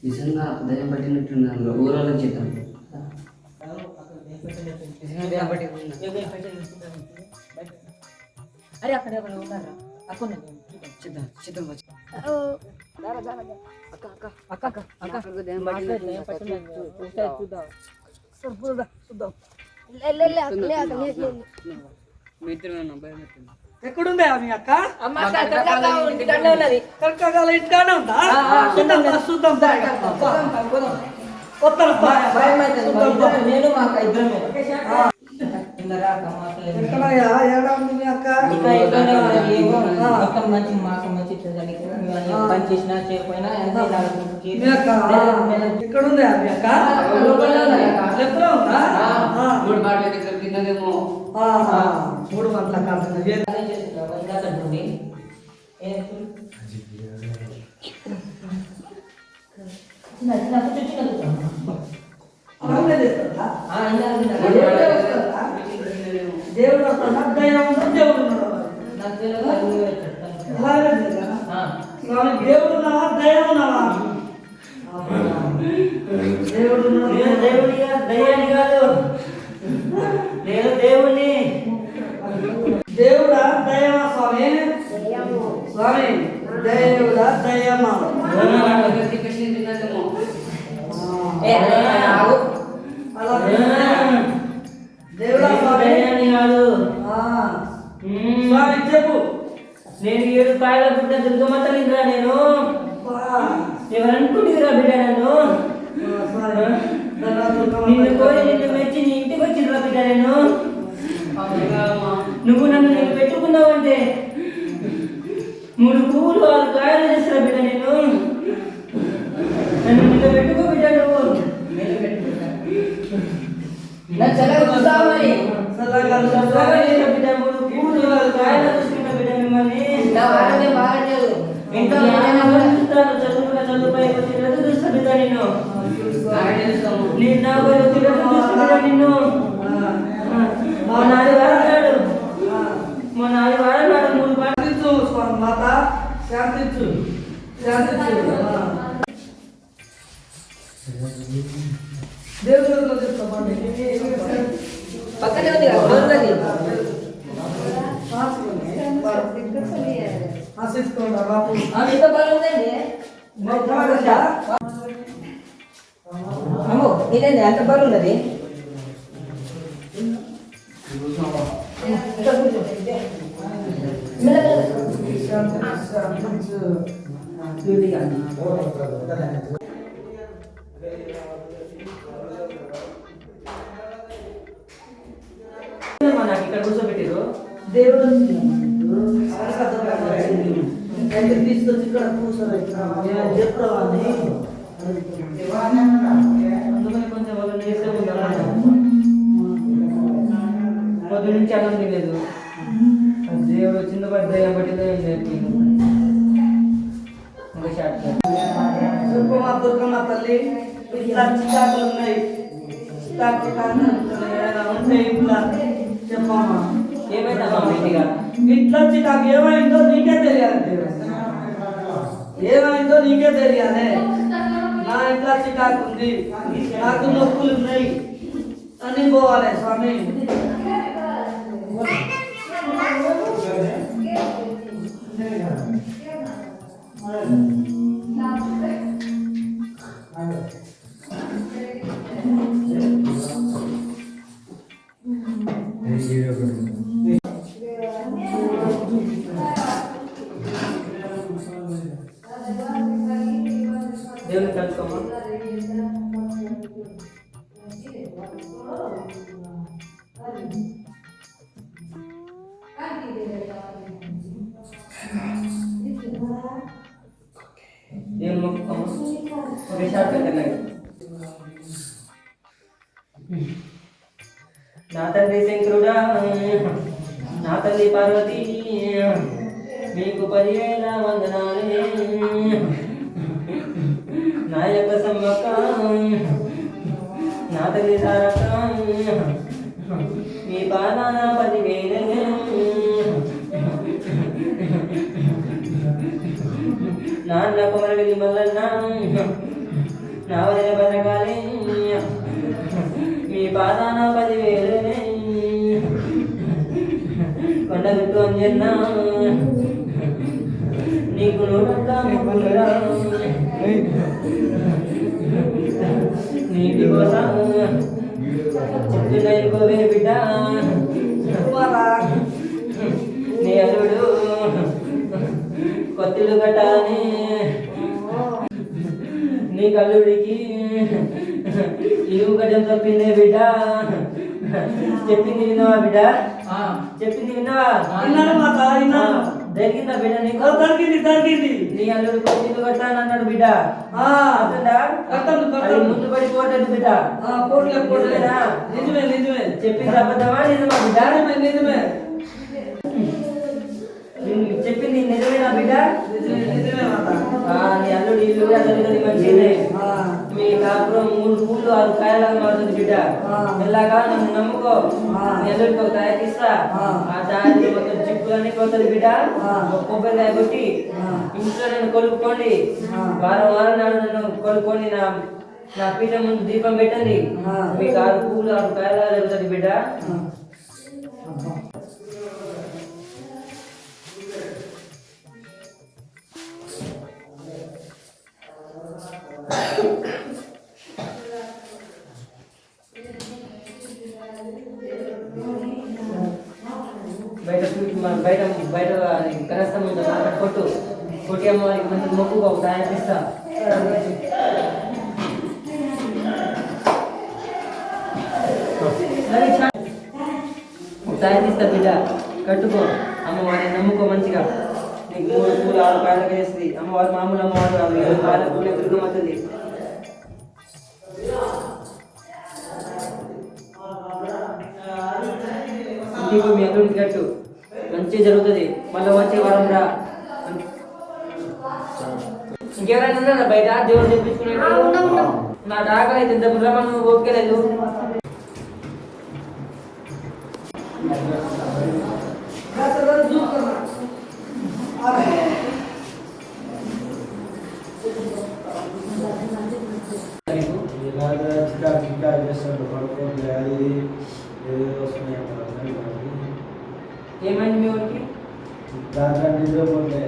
నిజంగా దయ్యం పట్టినట్టుంది అందులో ఊరాలని చేద్దాం. అరే అక్కడ ఎవరు ఉన్నారా? అక్కడ చేద్దాం చేద్దాం అక్క అక్క అక్క అక్క అక్క దయ్యం పట్టినట్టు చూద్దాం. ఎక్కడుందా మీ అక్క? ఇంటికానే ఉన్నది. కనకాల ఇంటికానే ఉందా? చూద్దాం నేను మా అక్క ఇద్దరమే. మంచి మాకు మంచి పని చేసినా చేయకపోయినా ఇక్కడ ఉందా మీ అక్క? ఎక్కడ ఉందా? 3 బాటల దగ్గర తిన్నదేమో. 3 గంటల కాదు దేవుడు వస్తాడా? దయ్యం ఉందా? దేవుడు ఉన్నాడా? దేవుడు ఉన్నావా? దయ్యం ఉన్నావా? దేవుడు దేవుడిగా దయ్యాన్ని కాదు, నేను దేవుడిని. దేవుడా దయ్యమా స్వామి? స్వామి దేవుడా దయ్యమా? దేవుడా దయ్యాన్ని కాదు. స్వామి చెప్పు. నేను 7 పాయల బిడ్డ దుర్గమ్మ తల్లిరా. నేను ఎవరనుకుంటురా బిడ్డ? నన్ను నిన్ను కోరి నిన్ను మెచ్చి నీ ఇంటికి వచ్చిరా బిడ్డ. నేను నువ్వు నన్ను నేను పెట్టుకున్నావంటే 3 పువ్వులు 6 కాయలు చేస్తారా బిడ్డ. నేను నన్ను నిన్ను పెట్టుకో బిడ్డ. నువ్వు బిడ్డ 3 పువ్వులు 6 కాయలు చూసుకున్నా బిడ్డ. మిమ్మల్ని ఇంట్లో చూస్తాను. చదువుపై చూస్తా బిడ్డ. నిన్ను నేను నా చూస్తా నిన్ను. మా నాది వాడన్నాడు 3 శాంతించు స్వామి మాత, శాంతించు శాంతించు. దేవుడు చెప్తామండి. పక్కనే ఉంది ఆశిస్తున్నా బాబు. ఎంత బాగుందండి. అమ్మో ఇదేంటి అంత బరువు ఉన్నది. నాకు ఇక్కడ కూర్చోబెట్టారు. దేవుడు తీసుకొచ్చి ఇక్కడ కూర్చోబెట్టిన చెప్తావని అందుకని కొంచెం వాళ్ళు నేసే ఉన్నారు. పొద్దు నుంచి అన్నం తినలేదు. దేవుడు చిన్న దయ్యం పట్టిందో దుర్గమ్మ దుర్గమ్మ తల్లి ఇట్లా చికాకులు ఉన్నాయి. ఉంటాయి ఇట్లా చెప్పమ్మా. ఏమైందమ్మా ఇంటిగా? ఇట్లా చికాకు ఏమైందో నీకే తెలియాలి. ఏమైందో నీకే తెలియాలి. నా ఇంట్లో చికాకు ఉంది, నాకు నొప్పులు ఉన్నాయి అని పోవాలి స్వామి. దేవుని కలుసుకోమా. ఏం మొక్కుకోము ఒకే షాట్ పెట్టండి. నా తండ్రి శంకరుడా, నా తల్లి పార్వతి, మీకు 10,000 వందనాలే. నా యొక్క సమ్మక్క, నా తల్లి సారక్క, మీ పాదాన 10,000. నాన్న కొమరవెల్లి మల్లన్న, నా వదిన భద్రకాళి, మీ పాదాన 10,000. కొండగట్టు అంజన్న, నీకు 100 నీటి కోసం చెప్తున్నాయి కోవే బిడ్డ. నీ అల్లుడు కొత్తిల్లు కట్టాలని నీ కల్లుడికి ఇరువు గడ్డం తప్పిందే బిడ్డ. చెప్పింది విన్నావా బిడ్డ? చెప్పింది విన్నావా? జరిగిందా బిడ్డ? నీకు జరిగింది. నీ అల్లుడు కొత్తిల్లు కట్టాలని అన్నాడు బిడ్డ. ముందు పడిపోలేదు బిడ్డ. నిజమే నిజమే. చెప్పింది అబద్ధమా నిజమా బిడ్డ? నిజమే. చెప్పింది నిజమేనా బిడ్డ? నిజమే నీ అల్లుడు ఇల్లు జరుగుతుంది మంచిదే. మీ కాపురం 3 పూలు 6 కాయలాగా మారుతుంది బిడ్డ. మెల్లగా నన్ను నమ్ముకో. నీ అల్లుడికి ఒక తయారిస్తా. ఆ తయారీ మొత్తం చిప్పులన్నీ పోతుంది బిడ్డ. కొబ్బరికాయ కొట్టి ఇంట్లో నన్ను కొలుపుకోండి. వారం నాడు నన్ను కొలుపుకొని నా పీఠం ముందు దీపం పెట్టండి. మీకు 6 పూలు 6 కాయలాగా జరుగుతుంది బిడ్డ. బయట కనస్తం కొట్టి అమ్మవారికి మంచి మొక్కుగా తయారిస్తా. తయారిస్తా బిడ్డ. కట్టుకో. అమ్మవారిని నమ్ముకో మంచిగా. నీకు 3 పూలు 6 కాయలుగా వేస్తుంది అమ్మవారు. మామూలు అమ్మవారు కాదు. 7 కాయల పూలు తిరుగుతుంది. ఇంటికి మీ అల్లుడికి కట్టు. మంచిగా జరుగుతుంది. మళ్ళీ వచ్చే వారం రా. ఇంకెవరైనా ఉన్నారా బయట దేవుడు చెప్పించుకునే? నా డాగా అయితే ఇంత బుర్రమని ఓపికలేదు. ఏమైంది మీ వాడికి? నిద్రపోతే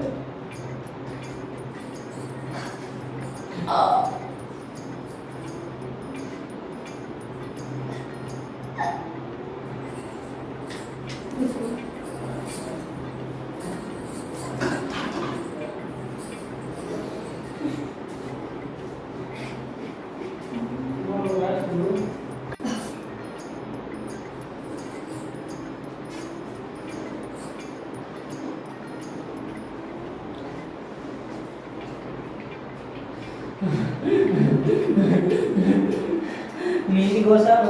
మీది కోసం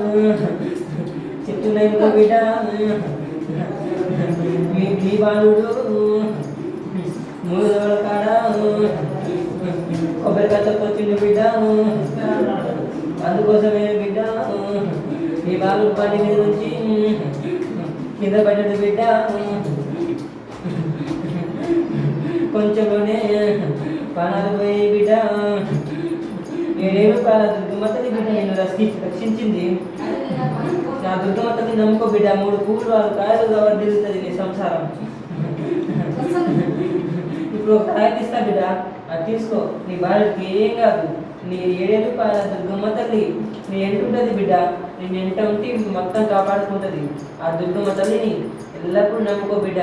చెప్తున్నాయి బిడ్డ. మీ బాలుడు 3 రోజుల కాడ కొబ్బరికాయలకు వచ్చిండు బిడ్డ. అందుకోసమే బిడ్డ మీ బాలుడు బండి మీద నుంచి కింద పడ్డాడు బిడ్డ. కొంచెంలోనే ప్రాణాలు పోయి బిడ్డ. 7 రూపాయల దుర్గమ్మతని బిడ్డ నేను రక్షించింది. నా దుర్గమ్మతని నమ్ముకో బిడ్డ. 3 పూలు 6 కాయలుగా వర్ధిల్లుతుంది నీ సంసారం. ఇప్పుడు ఒక కాయ తీస్తా బిడ్డ. అది తీసుకో. నీ భార్యకి ఏం కాదు. నీ 7 రూపాయల దుర్గమ్మ తల్లి నీ ఎంటుంటుంది బిడ్డ. నేను ఎంట ఉంటే మొత్తం కాపాడుకుంటుంది. ఆ దుర్గమ్మ తల్లిని ఎల్లప్పుడూ నమ్ముకో బిడ్డ.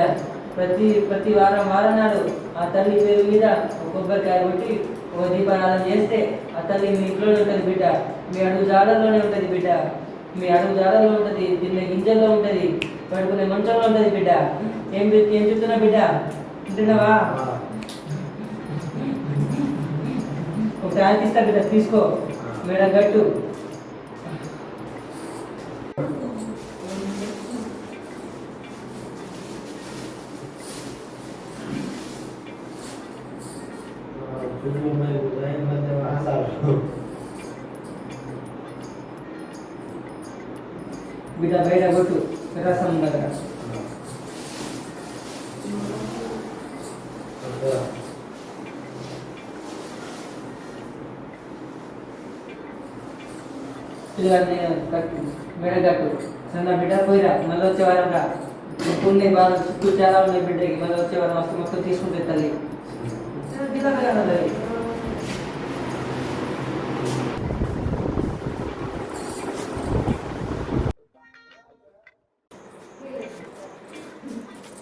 ప్రతి వారం నాడు ఆ తల్లి పేరు మీద ఒక కొబ్బరికాయ కొట్టి ఒక దీపారాధన చేస్తే ఆ తల్లి మీ ఇంట్లోనే ఉంటుంది బిడ్డ. మీ అడుగు జాడల్లోనే ఉంటుంది బిడ్డ. మీ అడుగు జాడల్లో ఉంటుంది. తినే గింజల్లో ఉంటుంది. పడుకునే మంచంలో ఉంటుంది బిడ్డ. ఏం చెప్తున్నా బిడ్డ? వింటున్నావా? ఒక తాళి ఇస్తా బిడ్డ తీసుకో మెడ గట్టు బిడ్డ బయట కొట్టు రసం దగ్గర పిల్లగాడిని కట్టు మెడ కట్టు సన్న బిడ్డ పోయిరా మళ్ళీ వచ్చే వారం రా కొన్ని బాగా చుట్టూ చాలా ఉన్నాయి బిడ్డకి మళ్ళీ వచ్చే వారం మొత్తం మొత్తం తీసుకుంటే తల్లి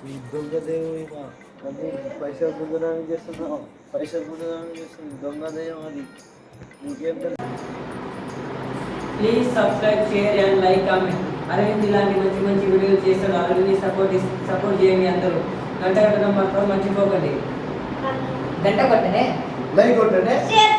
ఈ దొంగదేవం అది పైసలు పొందడానికి చేస్తున్నావు, పైసలు పొందడానికి చేస్తుంది దొంగదేవం అది. నీకేం తెలుసు? Please subscribe share and like comment. Arvind ఇలాంటి మంచి మంచి వీడియోలు చేస్తాడు. అరవింద్ని సపోర్ట్ చేయండి అందరూ. గంట కట్టడం మాత్రం మర్చిపోకండి. గంట కొట్టనే లైక్ కొట్టండి. షేర్